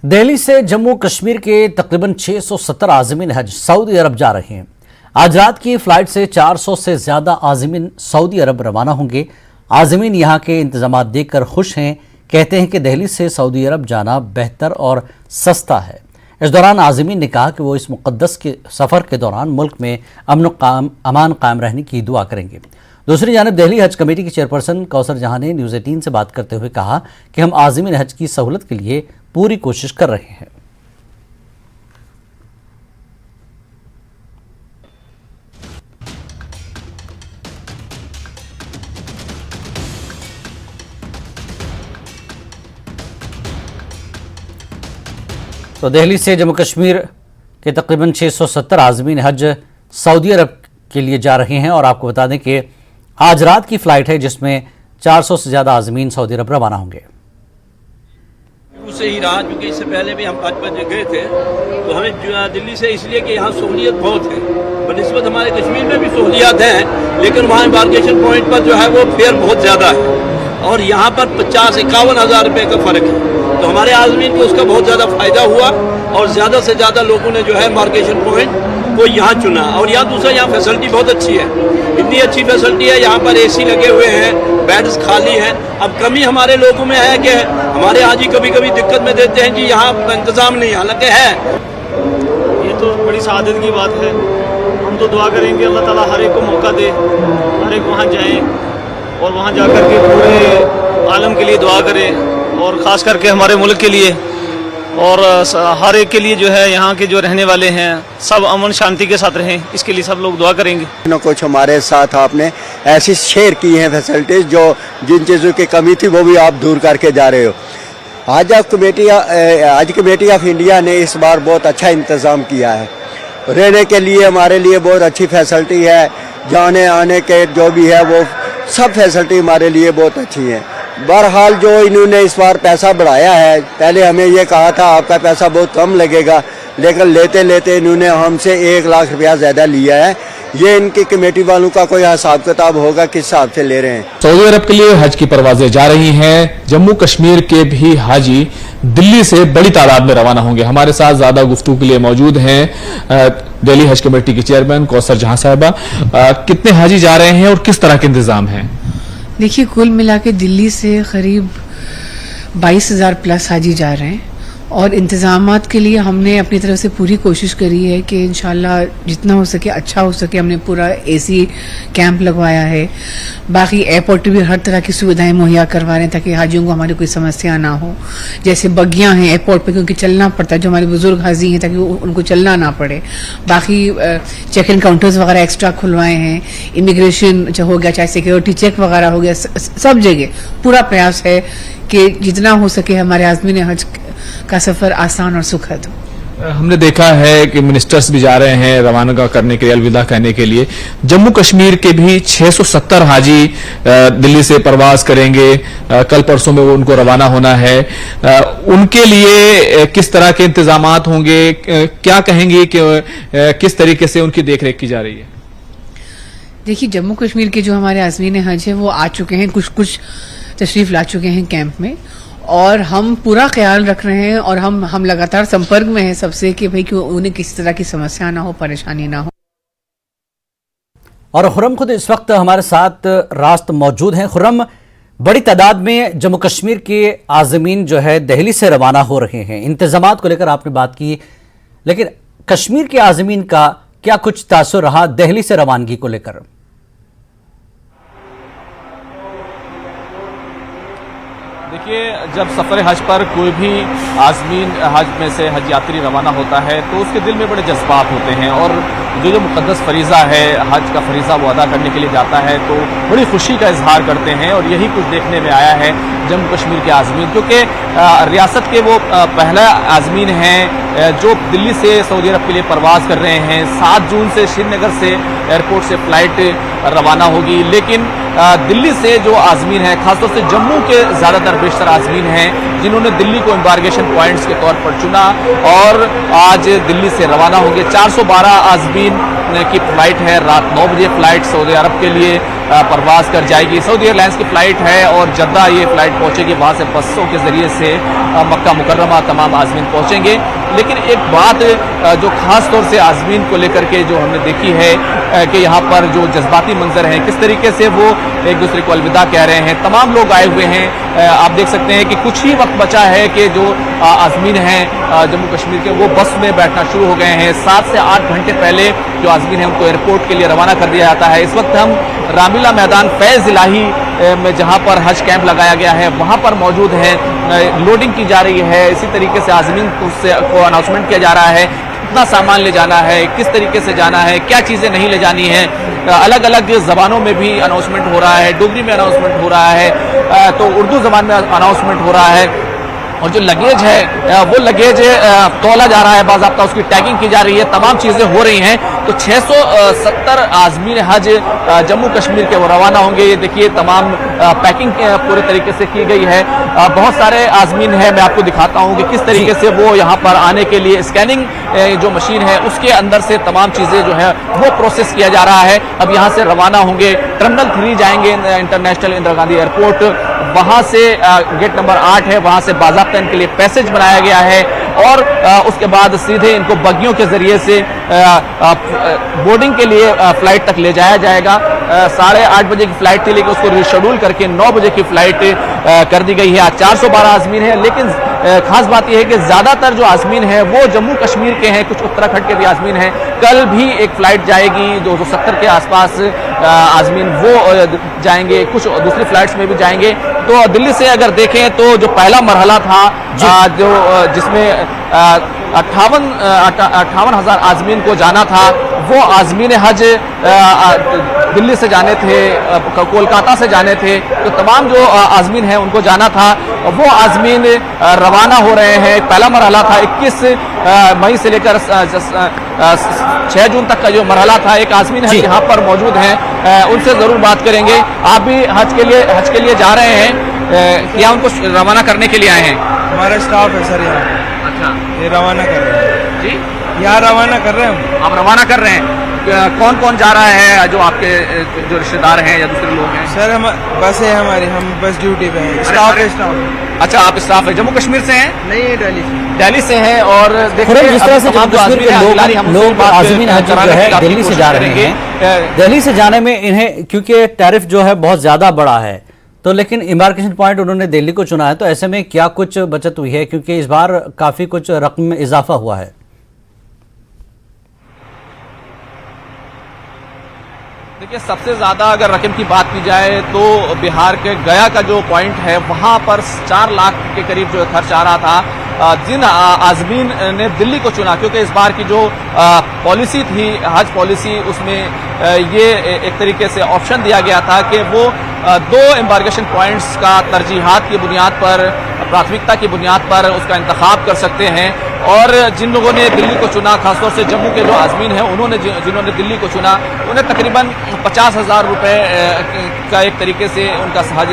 दिल्ली से जम्मू कश्मीर के तकरीबन 670 आज़मीन हज सऊदी अरब जा रहे हैं। आज रात की फ्लाइट से 400 से ज्यादा आज़मीन सऊदी अरब रवाना होंगे। आज़मीन यहां के इंतजामात देखकर खुश हैं। कहते हैं कि दिल्ली से सऊदी अरब जाना बेहतर और सस्ता है। इस दौरान आज़मीन ने कहा कि वो इस मुक़द्दस के सफ़र के दौरान मुल्क में अमान कायम रहने की दुआ करेंगे। दूसरी जानब दिल्ली हज कमेटी की चेयरपर्सन कौसर जहां ने न्यूज़ 18 से बात करते हुए कहा कि हम आज़मीन हज की सहूलत के लिए पूरी कोशिश कर रहे हैं। तो दिल्ली से जम्मू कश्मीर के तकरीबन 670 आज़मीन हज सऊदी अरब के लिए जा रहे हैं और आपको बता दें कि आज रात की फ़्लाइट है जिसमें 400 से ज़्यादा आज़मीन सऊदी अरब रवाना होंगे। से ही रहा क्योंकि इससे पहले भी हम 5 बजे गए थे, तो हमें दिल्ली से इसलिए कि यहाँ सहूलियत बहुत है, बनिस्बत हमारे कश्मीर में भी सहूलियात हैं, लेकिन वहाँ एम्बार्केशन पॉइंट पर जो है वो फेयर बहुत ज़्यादा है और यहाँ पर 50-51 हज़ार रुपये का फ़र्क है। तो हमारे आज़मीन को उसका बहुत ज़्यादा फ़ायदा हुआ और ज़्यादा से ज़्यादा लोगों ने जो है एम्बार्केशन पॉइंट को यहाँ चुना। और यहाँ दूसरा यहाँ फैसिलिटी बहुत अच्छी है, इतनी अच्छी फैसिलिटी है, यहाँ पर AC लगे हुए हैं, बेड्स खाली हैं। अब कमी हमारे लोगों में है कि हमारे हाजी कभी कभी दिक्कत में देते हैं कि यहाँ इंतज़ाम नहीं, हालांकि है। ये तो बड़ी सआदत की बात है। हम तो दुआ करेंगे अल्लाह ताला हर एक को मौका दे, हर एक वहाँ जाएँ और वहाँ जा कर के पूरे आलम के लिए दुआ करें और ख़ास करके हमारे मुल्क के लिए और हर एक के लिए जो है यहाँ के जो रहने वाले हैं सब अमन शांति के साथ रहें, इसके लिए सब लोग दुआ करेंगे। कुछ हमारे साथ आपने ऐसी शेयर की हैं फैसिलिटीज़ जो जिन चीज़ों की कमी थी वो भी आप दूर करके जा रहे हो। हज कमेटी ऑफ इंडिया ने इस बार बहुत अच्छा इंतज़ाम किया है। रहने के लिए हमारे लिए बहुत अच्छी फैसिलिटी है, जाने आने के जो भी है वो सब फैसिलिटी हमारे लिए बहुत अच्छी है। बहरहाल जो इन्होंने इस बार पैसा बढ़ाया है, पहले हमें ये कहा था आपका पैसा बहुत कम लगेगा, लेकिन लेते लेते इन्होंने हमसे 1 लाख रुपया ज़्यादा लिया है। ये इनकी कमेटी वालों का कोई हिसाब किताब होगा किस हिसाब से ले रहे हैं। सऊदी अरब के लिए हज की परवाजें जा रही हैं। जम्मू कश्मीर के भी हाजी दिल्ली से बड़ी तादाद में रवाना होंगे। हमारे साथ ज्यादा गुफ्तगू के लिए मौजूद हैं दिल्ली हज कमेटी की चेयरमैन कौसर जहां साहिबा। कितने हाजी जा रहे हैं और किस तरह के इंतजाम हैं? देखिए, कुल मिला के दिल्ली से करीब 22,000 प्लस हाजी जा रहे हैं और इंतज़ामात के लिए हमने अपनी तरफ से पूरी कोशिश करी है कि इंशाल्लाह जितना हो सके अच्छा हो सके। हमने पूरा AC कैंप लगवाया है, बाकी एयरपोर्ट पर भी हर तरह की सुविधाएं मुहैया करवा रहे हैं ताकि हाजियों को हमारी कोई समस्या ना हो। जैसे बग्गियां हैं एयरपोर्ट पे क्योंकि चलना पड़ता है, जो हमारे बुजुर्ग हाजी हैं ताकि उनको चलना ना पड़े। बाकी चेक इन काउंटर्स वगैरह एक्स्ट्रा खुलवाए हैं, इमिग्रेशन हो गया, चाहे सिक्योरिटी चेक वगैरह हो गया, सब जगह पूरा प्रयास है कि जितना हो सके हमारे आज़मीन हज का सफर आसान और सुखद हो। हमने देखा है कि मिनिस्टर्स भी जा रहे हैं रवाना करने के लिए, अलविदा कहने के लिए। जम्मू कश्मीर के भी 670 हाजी दिल्ली से परवाज करेंगे। कल परसों में वो उनको रवाना होना है। उनके लिए किस तरह के इंतजामात होंगे, क्या कहेंगे कि किस तरीके से उनकी देखरेख की जा रही है? देखिए, जम्मू कश्मीर के जो हमारे आज़मीन हज है वो आ चुके हैं, कुछ तशरीफ ला चुके हैं कैंप में और हम पूरा ख्याल रख रहे हैं और हम लगातार संपर्क में हैं सबसे कि भाई कि उन्हें किसी तरह की समस्या ना हो, परेशानी ना हो। और खुर्रम खुद इस वक्त हमारे साथ रास्त मौजूद हैं। खुर्रम, बड़ी तादाद में जम्मू कश्मीर के आज़मीन जो है दिल्ली से रवाना हो रहे हैं। इंतजामात को लेकर आपने बात की, लेकिन कश्मीर के आज़मीन का क्या कुछ तासुर रहा दिल्ली से रवानगी को लेकर? देखिए, जब सफ़र हज पर कोई भी आज़मीन हज में से हज यात्री रवाना होता है तो उसके दिल में बड़े जज्बात होते हैं और जो मुक़द्दस फरीज़ा है, हज का फरीज़ा वो अदा करने के लिए जाता है तो बड़ी खुशी का इजहार करते हैं। और यही कुछ देखने में आया है जम्मू कश्मीर के आज़मीन, क्योंकि रियासत के वो पहला आज़मीन हैं जो दिल्ली से सऊदी अरब के लिए परवाज़ कर रहे हैं। 7 जून से श्रीनगर से एयरपोर्ट से फ़्लाइट रवाना होगी, लेकिन दिल्ली से जो आज़मीन हैं, खासतौर से जम्मू के ज़्यादातर बेशतर आज़मीन हैं जिन्होंने दिल्ली को एम्बार्केशन पॉइंट्स के तौर पर चुना और आज दिल्ली से रवाना होंगे। 412 आज़मीन की फ़्लाइट है, रात 9 बजे फ़्लाइट सऊदी अरब के लिए परवाज कर जाएगी। सऊदी एयरलाइंस की फ़्लाइट है और जद्दा ये फ़्लाइट पहुंचेगी, वहां से बसों के ज़रिए से मक्का मुकर्रमा तमाम आज़मीन पहुंचेंगे। लेकिन एक बात जो ख़ास तौर से आज़मीन को लेकर के जो हमने देखी है कि यहाँ पर जो जज्बाती मंजर हैं, किस तरीके से वो एक दूसरे को अलविदा कह रहे हैं। तमाम लोग आए हुए हैं, आप देख सकते हैं कि कुछ ही वक्त बचा है कि जो आज़मीन हैं जम्मू कश्मीर के, वो बस में बैठना शुरू हो गए हैं। 7 से 8 घंटे पहले जो आज़मीन हैं उनको एयरपोर्ट के लिए रवाना कर दिया जाता है। इस वक्त हम रामलीला मैदान फैज़ इलाही में जहाँ पर हज कैंप लगाया गया है वहाँ पर मौजूद हैं। लोडिंग की जा रही है, इसी तरीके से आज़मीन को अनाउंसमेंट किया जा रहा है कितना सामान ले जाना है, किस तरीके से जाना है, क्या चीज़ें नहीं ले जानी है। अलग अलग ज़बानों में भी अनाउंसमेंट हो रहा है, डोगरी में अनाउंसमेंट हो रहा है, तो उर्दू ज़बान में अनाउंसमेंट हो रहा है। और जो लगेज है वो लगेज तौला जा रहा है, बाज़ाब्ता उसकी टैगिंग की जा रही है, तमाम चीज़ें हो रही हैं। तो 670 आज़मीन हज जम्मू कश्मीर के वो रवाना होंगे। ये देखिए तमाम पैकिंग पूरे तरीके से की गई है। बहुत सारे आज़मीन हैं, मैं आपको दिखाता हूँ कि किस तरीके से वो यहाँ पर आने के लिए स्कैनिंग जो मशीन है उसके अंदर से तमाम चीज़ें जो है वो प्रोसेस किया जा रहा है। अब यहाँ से रवाना होंगे, टर्मिनल 3 जाएंगे इंटरनेशनल इंदिरा गांधी एयरपोर्ट, वहाँ से गेट नंबर 8 है, वहाँ से बाज़ाब्ता इनके लिए पैसेज बनाया गया है और उसके बाद सीधे इनको बग्गियों के ज़रिए से बोर्डिंग के लिए फ़्लाइट तक ले जाया जाएगा। 8:30 बजे की फ़्लाइट थी लेकिन उसको रिशेड्यूल करके 9 बजे की फ़्लाइट कर दी गई है। आज 412 आज़मीन है, लेकिन खास बात यह है कि ज़्यादातर जो आज़मीन हैं वो जम्मू कश्मीर के हैं, कुछ उत्तराखंड के भी आज़मीन हैं। कल भी एक फ़्लाइट जाएगी 270 के आसपास आज़मीन वो जाएंगे, कुछ दूसरी फ़्लाइट्स में भी जाएंगे। तो दिल्ली से अगर देखें तो जो पहला मरहला था जो जिसमें 58,000 आज़मीन को जाना था, वो आज़मीन हज दिल्ली से जाने थे, कोलकाता से जाने थे, तो तमाम जो आज़मीन हैं उनको जाना था, वो आज़मीन रवाना हो रहे हैं। पहला मरहला था 21 मई से लेकर 6 जून तक का जो मरहला था। एक आज़मीन हज यहाँ पर मौजूद हैं, उनसे ज़रूर बात करेंगे। आप भी हज के लिए जा रहे हैं या उनको रवाना करने के लिए आए हैं? हमारा स्टाफ है सर यहाँ। अच्छा, ये रवाना कर रहे हैं जी, यहाँ रवाना कर रहे हैं। आप रवाना कर रहे हैं। कौन कौन जा रहा है, जो आपके जो रिश्तेदार हैं या दूसरे लोग हैं? सर हम बस है हमारी, हम बस ड्यूटी पे हैं, स्टाफ है स्टाफ। अच्छा, आप स्टाफ है, जम्मू कश्मीर से हैं? नहीं, दिल्ली से हैं। और देखिए जिस तरह से जम्मू कश्मीर के लोग आज़मीन हज जो है दिल्ली से जा रहे हैं, दिल्ली से जाने में इन्हें क्योंकि टैरिफ जो है बहुत ज़्यादा बड़ा है, तो लेकिन इम्बार्केशन पॉइंट उन्होंने दिल्ली को चुना है, तो ऐसे में क्या कुछ बचत हुई है, क्योंकि इस बार काफ़ी कुछ रकम में इजाफा हुआ है? देखिए, सबसे ज़्यादा अगर रकम की बात की जाए तो बिहार के गया का जो पॉइंट है वहाँ पर 4 लाख के करीब जो खर्च आ रहा था। जिन आज़मीन ने दिल्ली को चुना, क्योंकि इस बार की जो पॉलिसी थी हज पॉलिसी, उसमें ये एक तरीके से ऑप्शन दिया गया था कि वो 2 एम्बार्केशन पॉइंट्स का तरजीहात की बुनियाद पर, प्राथमिकता की बुनियाद पर उसका इंतखाब कर सकते हैं। और जिन लोगों ने दिल्ली को चुना, खासतौर से जम्मू के जो आज़मीन हैं उन्होंने जिन्होंने दिल्ली को चुना, उन्हें तकरीबन 50,000 रुपये का एक तरीके से उनका हज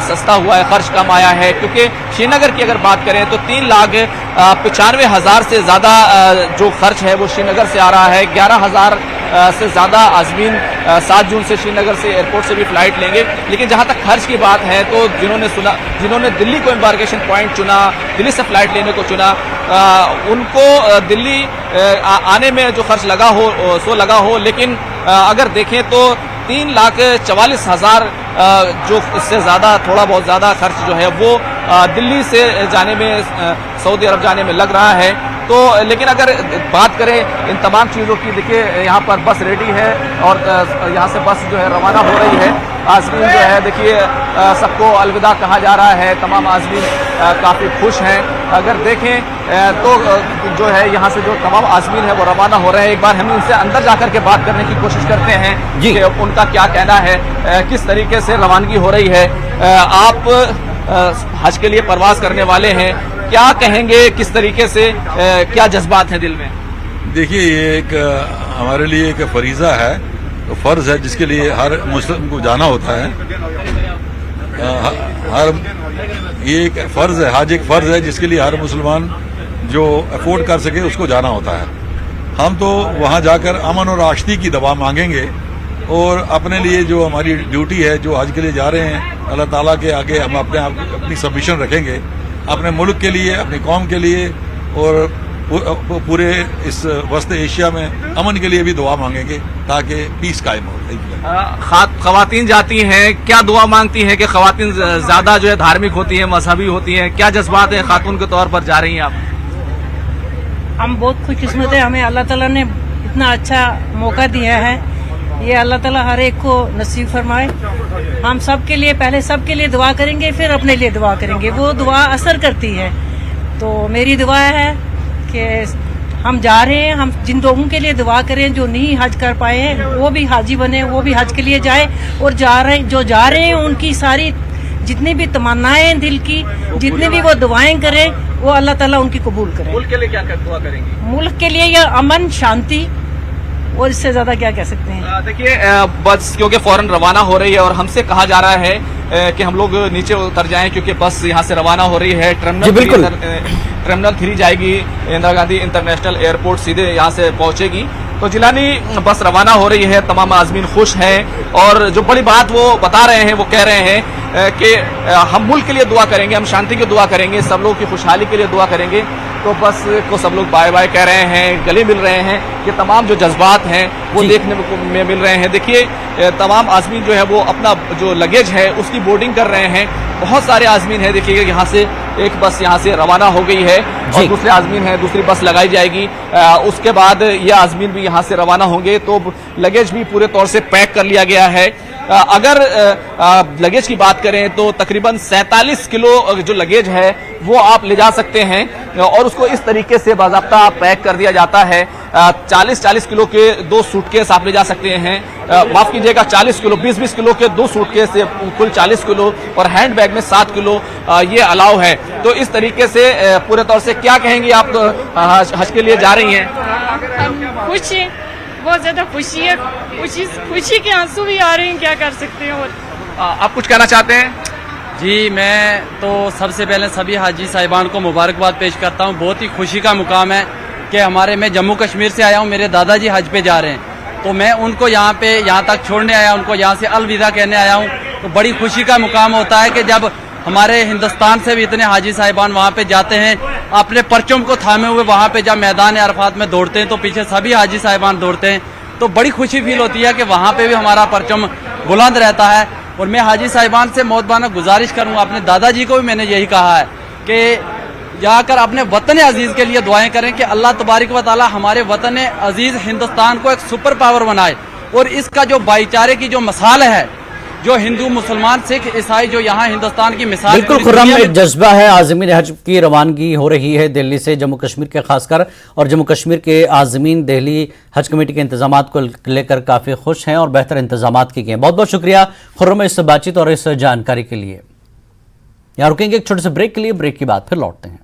सस्ता हुआ है, खर्च कम आया है। क्योंकि श्रीनगर की अगर बात करें तो 3,95,000 से ज़्यादा जो खर्च है वो श्रीनगर से आ रहा है। 11,000 से ज़्यादा आज़मीन 7 जून से श्रीनगर से एयरपोर्ट से भी फ़्लाइट लेंगे। लेकिन जहाँ तक खर्च की बात है तो जिन्होंने दिल्ली को एम्बार्केशन पॉइंट चुना, दिल्ली से फ़्लाइट लेने को चुना, उनको दिल्ली आने में जो खर्च लगा हो सो लगा हो। लेकिन अगर देखें तो 3,44,000 जो इससे ज़्यादा, थोड़ा बहुत ज़्यादा खर्च जो है वो दिल्ली से जाने में, सऊदी अरब जाने में लग रहा है। तो लेकिन अगर बात करें इन तमाम चीज़ों की, देखिए यहाँ पर बस रेडी है और यहाँ से बस जो है रवाना हो रही है। आज़मीन जो है देखिए सबको अलविदा कहा जा रहा है, तमाम आज़मीन काफ़ी खुश हैं। अगर देखें तो जो है यहाँ से जो तमाम आज़मीन है वो रवाना हो रहे हैं। एक बार हम इनसे अंदर जाकर के बात करने की कोशिश करते हैं कि उनका क्या कहना है, किस तरीके से रवानगी हो रही है। आप हज के लिए परवाज़ करने वाले हैं, क्या कहेंगे, किस तरीके से, क्या जज्बात हैं दिल में? देखिए, ये एक हमारे लिए एक फरीज़ा है, तो फ़र्ज़ है जिसके लिए हर मुस्लिम को जाना होता है। ये एक फ़र्ज़ है, हज एक फ़र्ज़ है जिसके लिए हर मुसलमान जो अफोर्ड कर सके उसको जाना होता है। हम तो वहाँ जाकर अमन और आश्ती की दवा मांगेंगे और अपने लिए जो हमारी ड्यूटी है, जो हज के लिए जा रहे हैं, अल्लाह ताला के आगे हम अपने आप अपनी सबमिशन रखेंगे, अपने मुल्क के लिए, अपनी कौम के लिए और पूरे इस वस्त एशिया में अमन के लिए भी दुआ मांगेंगे ताकि पीस कायम हो। खवातीन जाती हैं, क्या दुआ मांगती हैं कि खवातीन ज्यादा जो है धार्मिक होती हैं, मजहबी होती हैं, क्या जज्बात हैं खातून के तौर पर जा रही हैं आप? हम बहुत खुशकिस्मत है, हमें अल्लाह ताला ने इतना अच्छा मौका दिया है। ये अल्लाह ताला हर एक को नसीब फरमाए। हम सब के लिए, पहले सब के लिए दुआ करेंगे, फिर अपने लिए दुआ करेंगे, वो दुआ असर करती है। तो मेरी दुआ है कि हम जा रहे हैं, हम जिन लोगों के लिए दुआ करें जो नहीं हज कर पाए हैं वो भी हाजी बने, वो भी हज के लिए जाए, और जो जा रहे हैं उनकी सारी जितनी भी तमन्नाएं दिल की, जितनी भी वो दुआएं करें, वो अल्लाह ताला उनकी कबूल करे। मुल्क के लिए क्या दुआ करेंगी? मुल्क के लिए या अमन, शांति, और इससे ज्यादा क्या कह सकते हैं। देखिए बस क्योंकि फौरन रवाना हो रही है और हमसे कहा जा रहा है कि हम लोग नीचे उतर जाएं क्योंकि बस यहाँ से रवाना हो रही है। टर्मिनल 3 जाएगी, इंदिरा गांधी इंटरनेशनल एयरपोर्ट सीधे यहाँ से पहुंचेगी। तो जिलानी बस रवाना हो रही है, तमाम आज़मीन खुश हैं और जो बड़ी बात वो बता रहे हैं, वो कह रहे हैं कि हम मुल्क के लिए दुआ करेंगे, हम शांति की दुआ करेंगे, सब लोग की खुशहाली के लिए दुआ करेंगे। तो बस को सब लोग बाय बाय कह रहे हैं, गले मिल रहे हैं, कि तमाम जो जज्बात हैं वो देखने में मिल रहे हैं। देखिए तमाम आज़मीन जो है वो अपना जो लगेज है उसकी बोर्डिंग कर रहे हैं। बहुत सारे आज़मीन हैं, देखिए यहाँ से एक बस यहाँ से रवाना हो गई है और दूसरे आज़मीन है, दूसरी बस लगाई जाएगी। उसके बाद ये आज़मीन भी यहाँ से रवाना होंगे। तो लगेज भी पूरे तौर से पैक कर लिया गया है। अगर लगेज की बात करें तो तकरीबन 47 किलो जो लगेज है वो आप ले जा सकते हैं और उसको इस तरीके से बाज़ाब्ता पैक कर दिया जाता है। 40 किलो के 2 सूटकेस आप ले जा सकते हैं, माफ कीजिएगा 40 किलो, 20 किलो के 2 सूटकेस से कुल 40 किलो और हैंड बैग में 7 किलो ये अलाउ है। तो इस तरीके से पूरे तौर से क्या कहेंगी आप हज के लिए जा रही हैं? खुशी, बहुत ज्यादा खुशी है, खुशी के आंसू भी आ रहे हैं, क्या कर सकते हैं। और आप कुछ कहना चाहते हैं? जी, मैं तो सबसे पहले सभी हाजी साहिबान को मुबारकबाद पेश करता हूँ। बहुत ही खुशी का मुकाम है कि मैं जम्मू कश्मीर से आया हूँ, मेरे दादाजी हज पे जा रहे हैं, तो मैं उनको यहाँ तक छोड़ने आया, उनको यहाँ से अलविदा कहने आया हूँ। तो बड़ी खुशी का मुकाम होता है कि जब हमारे हिंदुस्तान से भी इतने हाजी साहिबान वहाँ पे जाते हैं, अपने परचम को थामे हुए वहाँ पे जब मैदान अरफात में दौड़ते हैं तो पीछे सभी हाजी साहिबान दौड़ते हैं। तो बड़ी खुशी फील होती है कि वहाँ पे भी हमारा परचम बुलंद रहता है। और मैं हाजी साहिबान से मोहब्बाना गुजारिश करूँगा, अपने दादाजी को भी मैंने यही कहा है कि जाकर अपने वतन अजीज़ के लिए दुआएं करें कि अल्लाह तबारक व तआला हमारे वतन अजीज़ हिंदुस्तान को एक सुपर पावर बनाए और इसका जो भाईचारे की जो मिसाल है, जो हिंदू मुसलमान सिख ईसाई जो यहाँ हिंदुस्तान की मिसाल, बिल्कुल खुर्रम एक जज्बा है। आज़मीन हज की रवानगी हो रही है दिल्ली से जम्मू कश्मीर के खासकर, और जम्मू कश्मीर के आज़मीन दिल्ली हज कमेटी के इंतजामात को लेकर काफ़ी खुश हैं और बेहतर इंतजामात किए गए हैं। बहुत बहुत शुक्रिया खुर्रम इस बातचीत और इस जानकारी के लिए। यहाँ रुकेंगे एक छोटे से ब्रेक के लिए, ब्रेक के बाद फिर लौटते हैं।